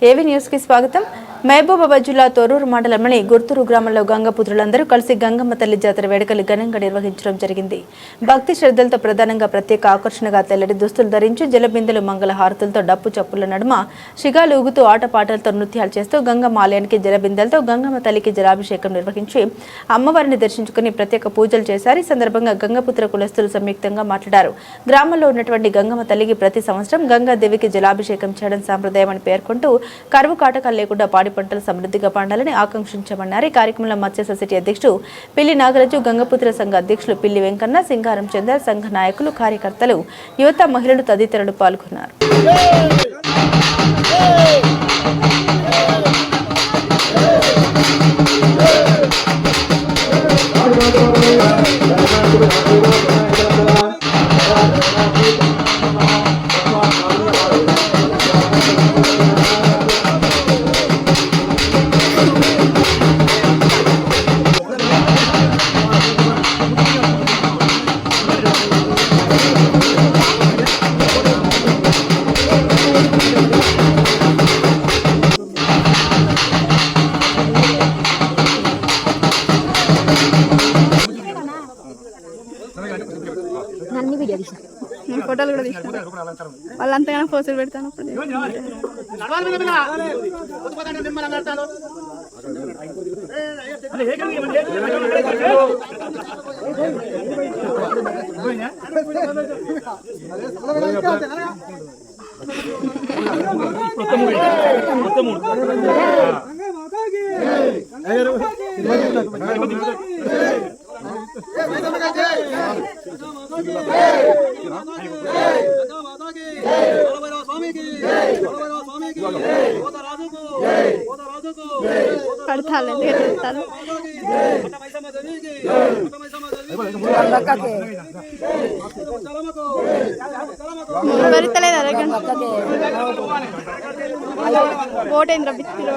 ఏవి న్యూస్ కి స్వాగతం. మహబూబాబాద్ జిల్లా తొర్రూరు మండలంలోని గుర్తూరు గ్రామంలో గంగపుత్రులందరూ కలిసి గంగమ్మ తల్లి జాతర వేడుకలు ఘనంగా నిర్వహించడం జరిగింది. భక్తి శ్రద్ధలతో ప్రధానంగా ప్రత్యేక ఆకర్షణగా తెల్లటి దుస్తులు ధరించి జలబిందెలు మంగళ హారతులతో డప్పు చప్పుల నడుమ శిగాలు ఊగుతూ ఆటపాటలతో నృత్యాలు చేస్తూ గంగమ్మ ఆలయానికి జలబిందెలతో గంగమ్మ తల్లికి జలాభిషేకం నిర్వహించి అమ్మవారిని దర్శించుకుని ప్రత్యేక పూజలు చేశారు. ఈ సందర్భంగా గంగపుత్ర కులస్తులు సంయుక్తంగా మాట్లాడారు. గ్రామంలో ఉన్నటువంటి గంగమ్మ తల్లికి ప్రతి సంవత్సరం గంగాదేవికి జలాభిషేకం చేయడం సాంప్రదాయమని పేర్కొంటూ కరువు కాటకాలు లేకుండా పాడి పంటలు సమృద్ధిగా పండాలని ఆకాంక్షించామన్నారు. ఈ కార్యక్రమంలో మత్స్య సొసైటీ అధ్యక్షుడు పిల్లి నాగరాజు, గంగపుత్ర సంఘ అధ్యక్షులు పిల్లి వెంకన్న, సింగారం చందర్, సంఘ నాయకులు, కార్యకర్తలు, యువత, మహిళలు తదితరులు పాల్గొన్నారు. అన్ని వీడియో తీసిన ఫోటోలు కూడా తీసిన వాళ్ళంతగానో పోస్టులు పెడతాను. పడతాను బరితలేదు ఓటేంద్ర బిత్తిలో